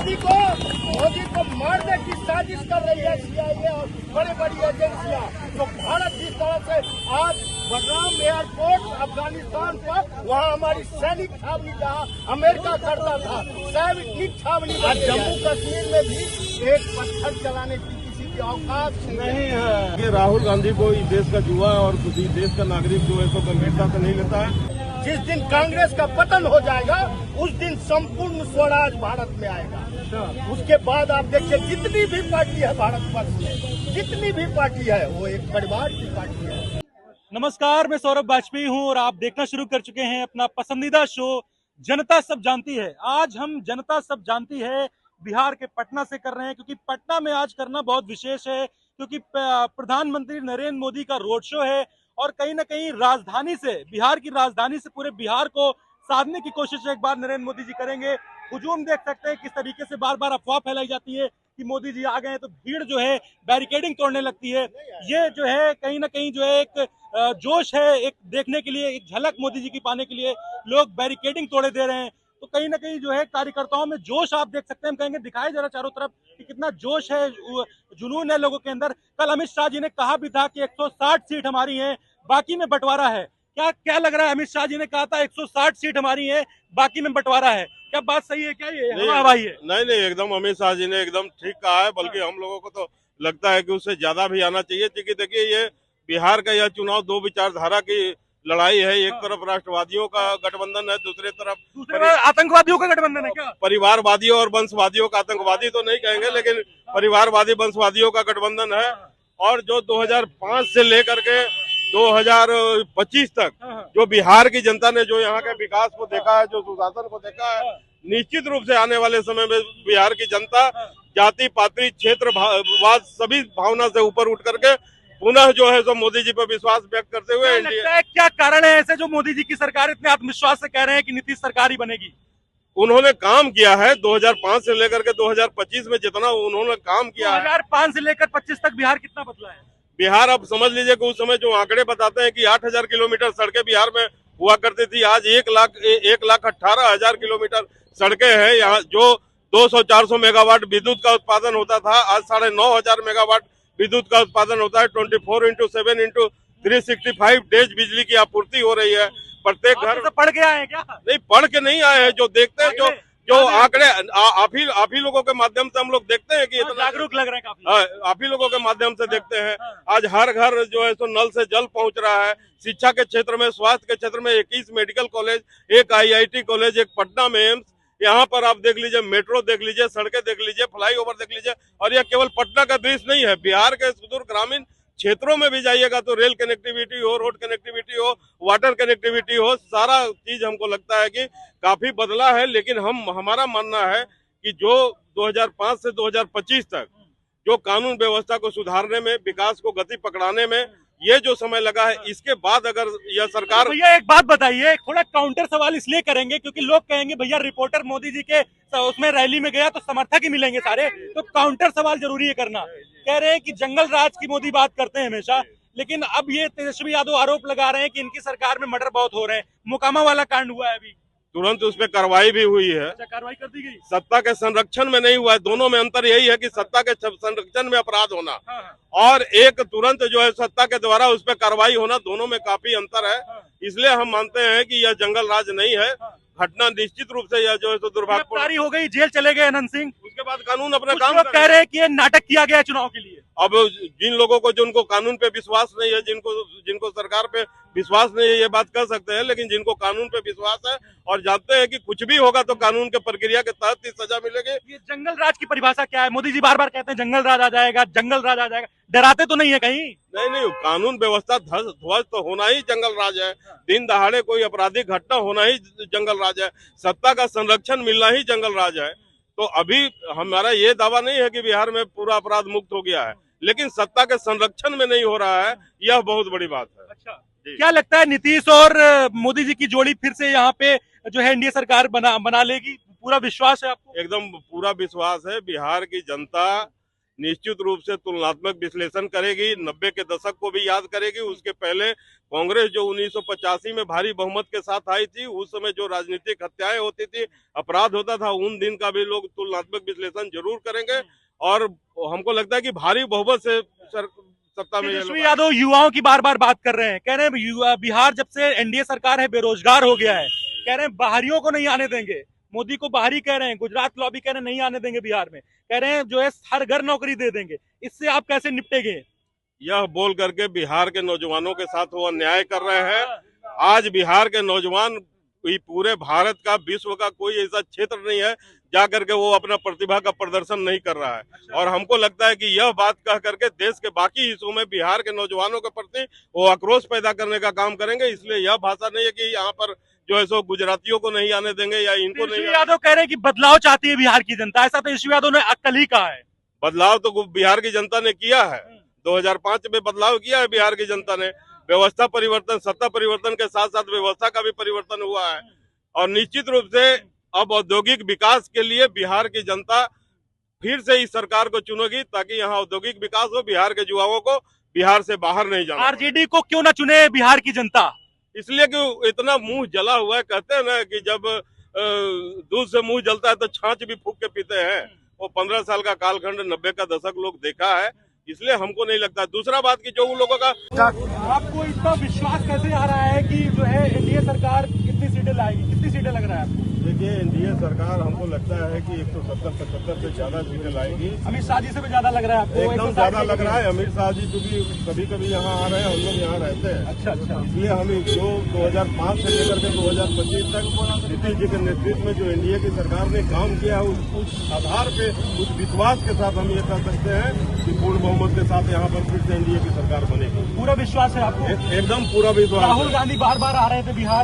मोदी को मारने की साजिश कर रही है CIA और बड़ी बड़ी एजेंसियां। तो भारत जिस तरह से आज बगराम एयरपोर्ट अफगानिस्तान पर, वहाँ हमारी सैनिक छावनी जहाँ अमेरिका करता था, सैनिक छावनी जम्मू कश्मीर में भी एक पत्थर चलाने की किसी की औकात नहीं है। ये राहुल गांधी को इस देश का युवा और किसी देश का नागरिक जो है तो गंभीरता से नहीं लेता है। जिस दिन कांग्रेस का पतन हो जाएगा उस दिन संपूर्ण स्वराज भारत में आएगा। उसके बाद आप देखिए जितनी भी पार्टी है भारतवर्ष में, जितनी भी पार्टी है वो एक परिवार की पार्टी है। नमस्कार, मैं सौरभ वाजपेयी हूं और आप देखना शुरू कर चुके हैं अपना पसंदीदा शो जनता सब जानती है। आज हम जनता सब जानती है बिहार के पटना से कर रहे हैं, क्योंकि पटना में आज करना बहुत विशेष है, क्योंकि प्रधानमंत्री नरेंद्र मोदी का रोड शो है और कहीं ना कहीं राजधानी से, बिहार की राजधानी से पूरे बिहार को साधने की कोशिश एक बार नरेंद्र मोदी जी करेंगे। हुजूम देख सकते हैं किस तरीके से बार बार अफवाह फैलाई जाती है कि मोदी जी आ गए हैं, तो भीड़ जो है बैरिकेडिंग तोड़ने लगती है। ये जो है कहीं ना कहीं जो है एक जोश है, एक देखने के लिए, एक झलक मोदी जी की पाने के लिए लोग बैरिकेडिंग तोड़े दे रहे हैं। तो कहीं ना कहीं जो है कार्यकर्ताओं में जोश आप देख सकते हैं। हम कहेंगे दिखाए जरा चारों तरफ कि कितना जोश है, जुनून है लोगों के अंदर। कल अमित शाह जी ने कहा भी था कि 160 सीट हमारी है, बाकी में बंटवारा है। क्या लग रहा है? अमित शाह जी ने कहा था 160 सीट हमारी है, बाकी में बंटवारा है। क्या बात सही है? क्या ये हवा हवाई है? नहीं, एकदम अमित शाह जी ने एकदम ठीक कहा है। बल्कि हम लोगों को तो लगता है कि उससे ज्यादा भी आना चाहिए, क्योंकि देखिए ये बिहार का यह चुनाव दो विचारधारा की लड़ाई है। एक तरफ राष्ट्रवादियों का गठबंधन है, दूसरे तरफ आतंकवादियों का गठबंधन है। क्या परिवारवादियों और वंशवादियों का, आतंकवादी तो नहीं कहेंगे लेकिन परिवारवादी वंशवादियों का गठबंधन है। और जो 2005 से लेकर के 2025 तक जो बिहार की जनता ने जो यहाँ के विकास को देखा है, जो सुशासन को देखा है, निश्चित रूप से आने वाले समय में बिहार की जनता जाति पाति क्षेत्रवाद सभी भावना से ऊपर उठ करके पुनः जो है सो मोदी जी पर विश्वास व्यक्त करते हुए क्या कारण है ऐसे जो मोदी जी की सरकार इतने आत्मविश्वास से कह रहे हैं कि नीतीश सरकार ही बनेगी? उन्होंने काम किया है 2005 से लेकर के 2025 में जितना उन्होंने काम किया है। 2005 से लेकर 25 तक बिहार कितना बदला है? बिहार अब समझ लीजिए कि उस समय जो आंकड़े बताते हैं कि 8,000 किलोमीटर सड़कें बिहार में हुआ करती थी, आज 1,18,000 किलोमीटर सड़कें हैं। यहाँ जो 200-400 मेगावाट विद्युत का उत्पादन होता था, आज 9,500 मेगावाट विद्युत का उत्पादन होता है। 24x7x365 डेज बिजली की आपूर्ति हो रही है प्रत्येक घर। पढ़ के आए हैं क्या? नहीं, पढ़ के नहीं आए हैं, जो देखते हैं जो आंकड़े आप ही लोगों के माध्यम से हम लोग देखते हैं कि इतना जागरूक लग रहे हैं काफी। आप ही लोगों के माध्यम से देखते हैं। आज हर घर जो है सो नल से जल पहुंच रहा है। शिक्षा के क्षेत्र में, स्वास्थ्य के क्षेत्र में 21 मेडिकल कॉलेज, एक IIT कॉलेज, एक पटना में एम्स। यहाँ पर आप देख लीजिए, मेट्रो देख लीजिए, सड़कें देख लीजिए, फ्लाईओवर देख लीजिए। और यह केवल पटना का दृश्य नहीं है, बिहार के सुदूर ग्रामीण क्षेत्रों में भी जाइएगा तो रेल कनेक्टिविटी हो, रोड कनेक्टिविटी हो, वाटर कनेक्टिविटी हो, सारा चीज हमको लगता है कि काफी बदला है। लेकिन हमारा मानना है कि जो 2005 से 2025 तक जो कानून व्यवस्था को सुधारने में, विकास को गति पकड़ाने में ये जो समय लगा है, इसके बाद अगर यह सरकार। भैया एक बात बताइए, थोड़ा काउंटर सवाल इसलिए करेंगे क्योंकि लोग कहेंगे भैया रिपोर्टर मोदी जी के उसमें रैली में गया तो समर्थक ही मिलेंगे सारे, तो काउंटर सवाल जरूरी है करना। कह रहे हैं कि जंगल राज की मोदी बात करते हैं हमेशा, लेकिन अब ये तेजस्वी यादव आरोप लगा रहे हैं कि इनकी सरकार में मर्डर बहुत हो रहे हैं। मोकामा वाला कांड हुआ है, अभी तुरंत उस पर कार्रवाई भी हुई है। कार्रवाई कर दी गई। सत्ता के संरक्षण में नहीं हुआ है। दोनों में अंतर यही है कि सत्ता के संरक्षण में अपराध होना और एक तुरंत जो है सत्ता के द्वारा उस पर कार्रवाई होना, दोनों में काफी अंतर है। इसलिए हम मानते हैं कि यह जंगल राज नहीं है। घटना निश्चित रूप से यह जो है तो दुर्भाग्यपूर्ण हो गई, जेल चले गए अनंत सिंह। उसके बाद कानून अपना काम कह रहे हैं कि ये नाटक किया गया चुनाव के लिए। अब जिन लोगों को, जिनको कानून पे विश्वास नहीं है, जिनको सरकार पे विश्वास नहीं है, ये बात कर सकते हैं। लेकिन जिनको कानून पे विश्वास है और जानते हैं कि कुछ भी होगा तो कानून के प्रक्रिया के तहत ही सजा मिलेगी। ये जंगल राज की परिभाषा क्या है? मोदी जी बार बार कहते हैं जंगल राज आ जाएगा, जंगल राज आ जाएगा। डराते तो नहीं है कहीं? नहीं, कानून व्यवस्था ध्वस्त तो होना ही जंगल राज है। दिन दहाड़े कोई आपराधिक घटना होना ही जंगल राज है। सत्ता का संरक्षण मिलना ही जंगल राज है। तो अभी हमारा ये दावा नहीं है कि बिहार में पूरा अपराध मुक्त हो गया है, लेकिन सत्ता के संरक्षण में नहीं हो रहा है, यह बहुत बड़ी बात है। अच्छा, क्या लगता है नीतीश और मोदी जी की जोड़ी फिर से यहाँ पे जो है एनडीए सरकार बना लेगी? पूरा विश्वास है आपको? एकदम पूरा विश्वास है। बिहार की जनता निश्चित रूप से तुलनात्मक विश्लेषण करेगी, 90 के दशक को भी याद करेगी। उसके पहले कांग्रेस जो 1985 में भारी बहुमत के साथ आई थी, उस समय जो राजनीतिक हत्याएं होती थी, अपराध होता था, उन दिन का भी लोग तुलनात्मक विश्लेषण जरूर करेंगे। और हमको लगता है कि भारी बहुमत से सत्ता में तेजस्वी यादव युवाओं की बार बार बात कर रहे हैं, कह रहे हैं बिहार जब से एनडीए सरकार है बेरोजगार हो गया है, कह रहे हैं बाहरियों को नहीं आने देंगे, मोदी को बाहरी कह रहे हैं, गुजरात लॉबी कह रहे हैं नहीं आने देंगे बिहार में, कह रहे हैं जो है हर घर नौकरी दे देंगे। इससे आप कैसे निपटेंगे? यह बोल करके बिहार के नौजवानों के साथ वो अन्याय कर रहे हैं। आज बिहार के नौजवान पूरे भारत का, विश्व का कोई ऐसा क्षेत्र नहीं है जा करके वो अपना प्रतिभा का प्रदर्शन नहीं कर रहा है। और हमको लगता है कि यह बात कह करके देश के बाकी हिस्सों में बिहार के नौजवानों के प्रति वो आक्रोश पैदा करने का काम करेंगे। इसलिए यह भाषा नहीं है कि यहाँ पर जो है सो गुजरातियों को नहीं आने देंगे या इनको नहीं। यादव कह रहे हैं कि बदलाव चाहती है बिहार की जनता, ऐसा तेजस्वी यादव ने कल ही कहा है। बदलाव तो बिहार की जनता ने किया है, 2005 में बदलाव किया है बिहार की जनता ने। व्यवस्था परिवर्तन, सत्ता परिवर्तन के साथ साथ व्यवस्था का भी परिवर्तन हुआ है। और निश्चित रूप से अब औद्योगिक विकास के लिए बिहार की जनता फिर से इस सरकार को चुनेगी, ताकि यहाँ औद्योगिक विकास हो, बिहार के युवाओं को बिहार से बाहर नहीं जाना। आरजेडी को क्यों ना चुने बिहार की जनता? इसलिए कि इतना मुंह जला हुआ है। कहते हैं ना कि जब दूध से मुंह जलता है तो छाछ भी फूंक के पीते हैं। वो 15 साल का कालखंड 90 का दशक लोग देखा है, इसलिए हमको नहीं लगता। दूसरा बात की जो उन लोगों का, आपको इतना विश्वास कैसे आ रहा है कि जो है एनडीए सरकार कितनी सीटें लाएगी, कितनी सीटें लग रहा है आपको? देखिए, एनडीए सरकार हमको लगता है कि 170-75 से ज्यादा सीटें लाएगी। अमित शाह जी से भी ज्यादा लग रहा है आपको? एकदम ज्यादा लग रहा है। अमित शाह जी क्योंकि कभी कभी यहाँ आ रहे हैं, हम लोग यहाँ रहते हैं। अच्छा, इसलिए हम जो 2005 से लेकर के 2025 तक नीतीश जी के नेतृत्व में जो एनडीए की सरकार ने काम किया है, उस आधार पे, उस विश्वास के साथ हम ये कह सकते हैं कि पूर्ण बहुमत के साथ यहाँ पर फिर से एनडीए की सरकार बनेगी। पूरा विश्वास है आपको? एकदम पूरा विश्वास। राहुल गांधी बार बार आ रहे थे बिहार,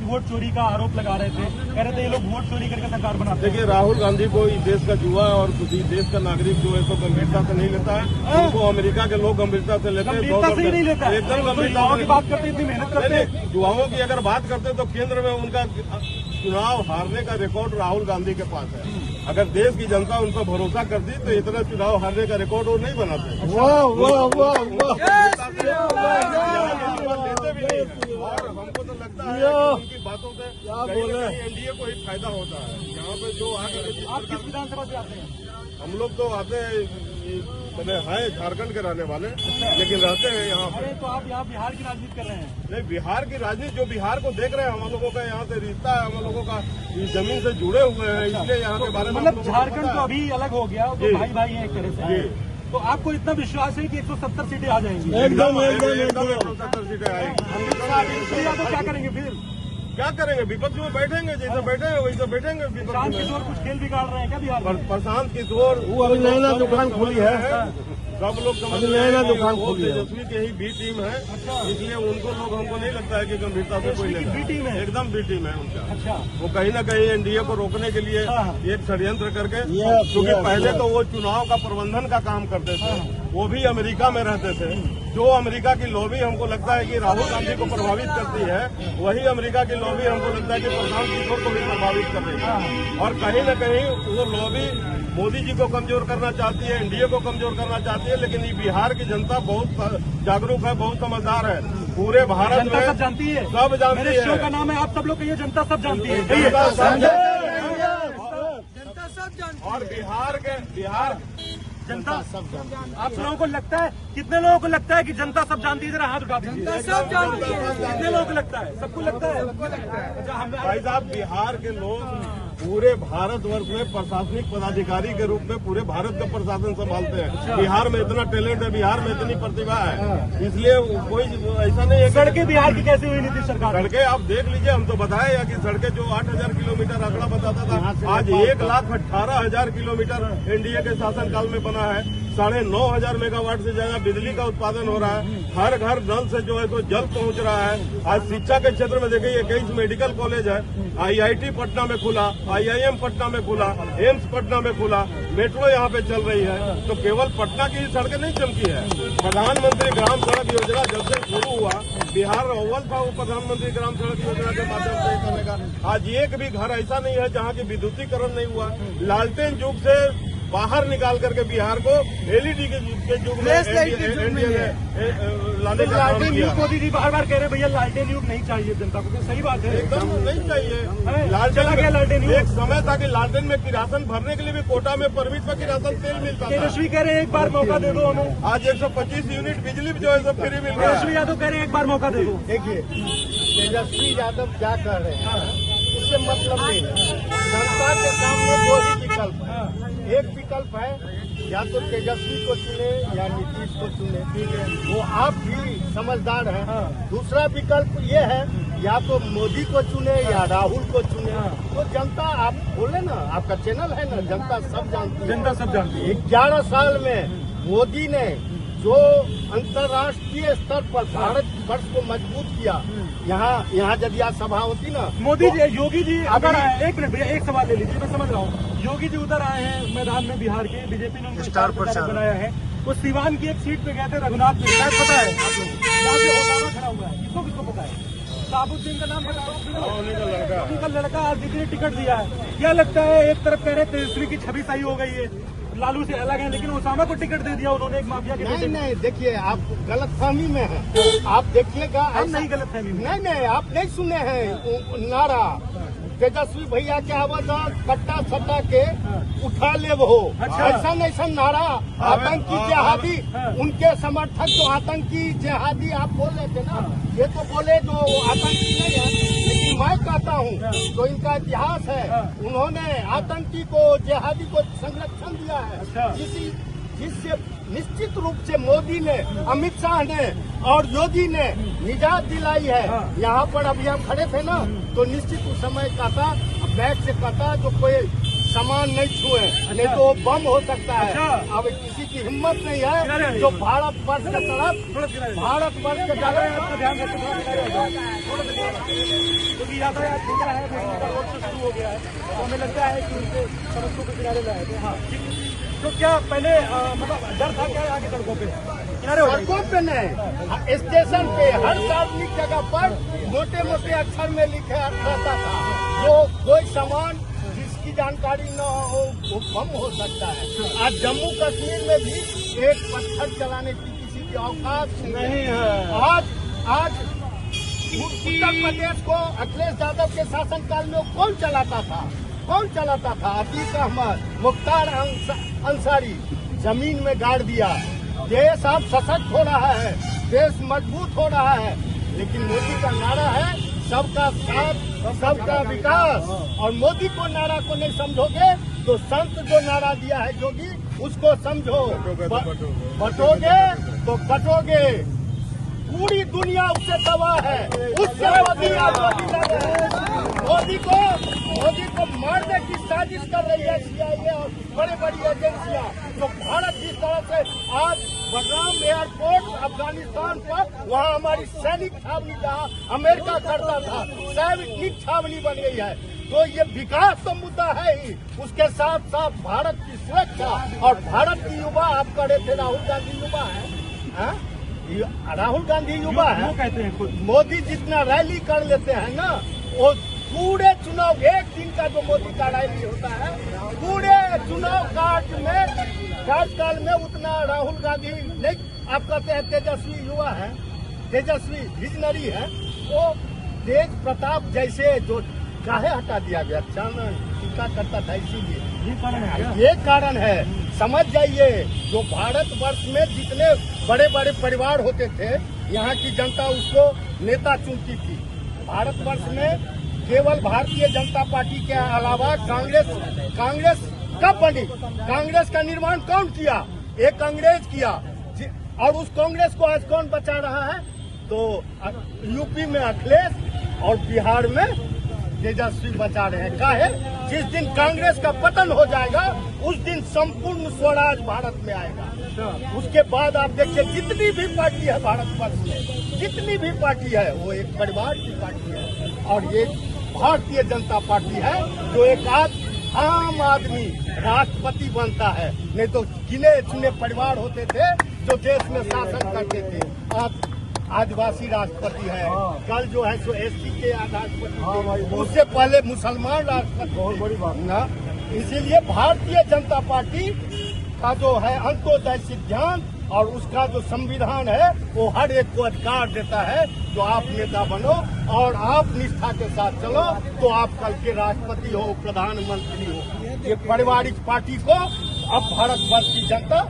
वोट चोरी का आरोप लगा रहे थे, कह रहे थे ये लोग वोट चोरी करके सरकार बनाते हैं। देखिए, राहुल गांधी को इस देश का युवा और किसी देश का नागरिक जो है तो गंभीरता से नहीं लेता है। उनको अमेरिका के लोग गंभीरता से लेते हैं। गंभीरता से ही नहीं लेता है। एकदम गंभीरता की बात करते, इतनी मेहनत करते हैं। युवाओं की अगर बात करते तो केंद्र में उनका चुनाव हारने का रिकॉर्ड राहुल गांधी के पास है। अगर देश की जनता उन पर भरोसा करती तो इतना चुनाव हारने का रिकॉर्ड वो नहीं बनाते। लेते भी नहीं। और हमको तो लगता है उनकी बातों से एनडीए को ही फायदा होता है। यहाँ पे जो आगे, आप किस विधानसभा से आते हैं? हम लोग तो आते हैं, मैंने है झारखंड के रहने वाले, लेकिन रहते हैं यहाँ पे। तो आप यहाँ बिहार की राजनीति कर रहे हैं? नहीं, बिहार की राजनीति, जो बिहार को देख रहे हैं, हम लोगों का यहाँ से रिश्ता है, हम लोगों का इस जमीन से जुड़े हुए हैं, इसलिए यहाँ के बारे में मतलब झारखंड तो अभी अलग हो गया, तो भाई भाई है एक तरह से। तो आपको इतना विश्वास है कि 170 सीटें आ जाएंगी? एकदम 170 सीटें आएंगी। तो क्या करेंगे फिर? क्या करेंगे? विपक्ष में बैठेंगे, जैसे बैठे हैं वैसे बैठेंगे। प्रशांत किशोर कुछ खेल बिगाड़ रहे हैं क्या बिहार में? प्रशांत किशोर वो अभी नया दुकान खोली है, सब लोग समझ रहे हैं दुकान खोली है। तेजस्वी की ही बी टीम है, इसलिए उनको लोग, हमको नहीं लगता है कि गंभीरता से कोई लेगा। बी टीम है? एकदम बी टीम है उनका। अच्छा, वो कहीं ना कहीं एनडीए को रोकने के लिए एक षड्यंत्र करके, क्योंकि पहले तो वो चुनाव का प्रबंधन का काम करते थे, वो भी अमेरिका में रहते थे। जो अमेरिका की लॉबी हमको लगता है कि राहुल गांधी को प्रभावित करती है, वही अमेरिका की लॉबी हमको लगता है कि प्रशांत किशोर को भी प्रभावित कर रही है। और कहीं न कहीं वो लॉबी मोदी जी को कमजोर करना चाहती है, एनडीए को कमजोर करना चाहती है। लेकिन ये बिहार की जनता बहुत जागरूक है, बहुत समझदार है। पूरे भारत में सब जानती है, सब जानती है। मेरे शो का नाम है, आप सब लोग कहिए जनता सब जानती है। जनता सब जानती है। और बिहार जनता सब जानती है। आप लोगों को लगता है, कितने लोगों को लगता है कि जनता सब जानती है? जरा हाथ उठा दीजिए। जनता सब जानती है। कितने लोगों को लगता है? सबको लगता है। भाई साहब, बिहार के लोग पूरे भारतवर्ष में प्रशासनिक पदाधिकारी के रूप में पूरे भारत का प्रशासन संभालते हैं। बिहार में इतना टैलेंट है, बिहार में इतनी प्रतिभा है, इसलिए कोई ऐसा नहीं है। सड़कें बिहार की कैसी हुई नीतीश सरकार? सड़कें आप देख लीजिए, हम तो बताए या कि सड़कें जो 8000 किलोमीटर आंकड़ा बताता था, आज 1,18,000 किलोमीटर एनडीए के शासनकाल में बना है। 9,500 मेगावाट से ज्यादा बिजली का उत्पादन हो रहा है। हर घर नल से जो है तो जल पहुंच रहा है। आज शिक्षा के क्षेत्र में देखिए 21 मेडिकल कॉलेज है, आईआईटी पटना में खुला, आईआईएम पटना में खुला, एम्स पटना में खुला, मेट्रो यहाँ पे चल रही है। तो केवल पटना की सड़कें नहीं चमकी है। प्रधानमंत्री ग्राम सड़क योजना जब से शुरू हुआ, बिहार अव्वल था वो प्रधानमंत्री ग्राम सड़क योजना के माध्यम से करने का। आज एक भी घर ऐसा नहीं है जहाँ की विद्युतीकरण नहीं हुआ। लालटेन युग से बाहर निकाल करके बिहार को एलईडी के युग में लाने का काम किया। मोदी जी बार बार कह रहे भैया लालटेन युग नहीं चाहिए जनता को, सही बात है। एकदम नहीं चाहिए लालटेन युग। एक समय था कि लालटेन में किरासन भरने के लिए भी कोटा में परमिट पर किरासन तेल मिलता था। तेजस्वी कह रहे हैं एक बार मौका दे दो हमें। आज 125 यूनिट बिजली जो है सब फ्री मिल रहा है। तेजस्वी यादव कह रहे हैं एक बार मौका दे दो। देखिए तेजस्वी यादव क्या कर रहे हैं उससे मतलब नहीं है। जनता के सामने दो ही विकल्प है। एक विकल्प है या तो तेजस्वी को चुने या नीतीश को चुने, ठीक है, वो आप भी समझदार हैं। दूसरा विकल्प ये है या तो मोदी को चुने या राहुल को चुने। तो जनता, आप बोले ना, आपका चैनल है ना, जनता सब जानती है। जनता सब जानती है। 11 साल में मोदी ने जो अंतर्राष्ट्रीय स्तर पर भारत वर्ष को मजबूत किया, यहाँ यदि आज सभा होती ना, मोदी तो जी, योगी जी उधर आए, एक मिनट भैया एक सवाल ले लीजिए, मैं समझ रहा हूँ। योगी जी उधर आए हैं मैदान में, बिहार के, बीजेपी ने उनको स्टार प्रचारक बनाया है। वो सिवान की एक सीट पे गए थे, रघुनाथ में, शायद पता है आप लोग, वहाँ पे ओसामा खड़ा हुआ है, किसको किसको पता है? साबुद्दीन का नाम पता, उनका लड़का आज दीदी ने टिकट दिया है। क्या लगता है, एक तरफ कह रहे तेजस्वी की छवि सही हो गई है, लालू से अलग है, लेकिन ओसामा को टिकट दे दिया उन्होंने, एक माफिया के। नहीं, देखिए आप गलतफहमी में हैं। आप देखिएगा, हम नहीं गलतफहमी में। नहीं, आप नहीं सुने हैं नारा तेजस्वी भैया के आवाज कट्टा सट्टा के उठा ले वो। अच्छा। ऐसा नारा आतंकी जिहादी, उनके समर्थक जो आतंकी जिहादी आप बोल रहे थे ना, ये तो बोले जो आतंकी नहीं है, लेकिन मैं कहता हूँ जो इनका इतिहास है, उन्होंने आतंकी को, जिहादी को संरक्षण दिया है। जिससे निश्चित रूप से मोदी ने, अमित शाह ने और योगी ने निजात दिलाई है। यहाँ पर अभी हम खड़े थे ना, तो निश्चित उस समय कहता, बैग से कहता जो कोई सामान नहीं छुए, नहीं तो बम हो सकता है। अब किसी की हिम्मत नहीं है जो भारत वर्ष के तरफ, भारत वर्ष के आपका ध्यान रखते, क्योंकि यातायात धीमा है, रोड से शुरू हो गया है, तो हमें लगता है कि उनसे सड़कों के किनारे लाए थे। हाँ, तो क्या पहले मतलब डर था क्या आगे सड़कों पे किनारे? सड़कों पे नहीं, स्टेशन पे, हर सार्वजनिक जगह पर मोटे मोटे अक्षर में लिखे रहता था जो कोई सामान जिसकी जानकारी न हो वो बम हो सकता है। आज जम्मू कश्मीर में भी एक पत्थर चलाने की किसी की औकात नहीं है। आज उत्तर प्रदेश को अखिलेश यादव के शासनकाल में कौन चलाता था? अतीक अहमद, मुख्तार अंसारी जमीन में गाड़ दिया। देश अब सशक्त हो रहा है, देश मजबूत हो रहा है, लेकिन मोदी का नारा है सबका साथ सबका विकास। और मोदी को नारा को नहीं समझोगे तो संत जो नारा दिया है योगी, उसको समझो। बटोगे तो कटोगे। पूरी दुनिया उससे तबाह है, उससे मोदी को मारने की साजिश कर रही है CIA और बड़ी बड़ी एजेंसियां। तो भारत जिस तरह से आज बडगाम एयरपोर्ट अफगानिस्तान पर, वहाँ हमारी सैनिक छावनी जहाँ अमेरिका करता था, सैनिक छावनी बन गई है। तो ये विकास तो मुद्दा है ही, उसके साथ साथ भारत की सुरक्षा और भारत की युवा। आप करे थे राहुल गांधी युवा है, राहुल गांधी युवा है, कहते हैं खुद। मोदी जितना रैली कर लेते हैं ना, वो पूरे चुनाव, एक दिन का जो मोदी का रैली होता है, पूरे चुनाव कार्यकाल में उतना राहुल गांधी नहीं। आप कहते हैं तेजस्वी युवा है, तेजस्वी विजनरी है, वो तेज प्रताप जैसे जो काहे हटा दिया गया, टीका करता था, इसीलिए ये कारण है। समझ जाइए, जो भारतवर्ष में जितने बड़े बड़े परिवार होते थे, यहाँ की जनता उसको नेता चुनती थी। भारतवर्ष में केवल भारतीय जनता पार्टी के अलावा कांग्रेस कब बनी? कांग्रेस का निर्माण कौन किया? एक अंग्रेज किया। और उस कांग्रेस को आज कौन बचा रहा है? तो यूपी में अखिलेश और बिहार में तेजस्वी बचा रहे हैं। काहे? जिस दिन कांग्रेस का पतन हो जाएगा, उस दिन संपूर्ण स्वराज भारत में आएगा। उसके बाद आप देखिए, जितनी भी पार्टी है भारतवर्ष में, जितनी भी पार्टी है, वो एक परिवार की पार्टी है। और ये भारतीय जनता पार्टी है जो एक आम आदमी राष्ट्रपति बनता है, नहीं तो गिने चुने परिवार होते थे जो देश में शासन करते थे। आप आदिवासी राष्ट्रपति है, कल जो है सो SC के राष्ट्रपति, उससे पहले मुसलमान राष्ट्रपति। बहुत बड़ी बात ना। इसीलिए भारतीय जनता पार्टी का जो है अंत्योदय सिद्धांत और उसका जो संविधान है वो हर एक को अधिकार देता है जो आप नेता बनो और आप निष्ठा के साथ चलो तो आप कल के राष्ट्रपति हो, प्रधानमंत्री हो। ये पारिवारिक पार्टी को अब भारतवर्ष की जनता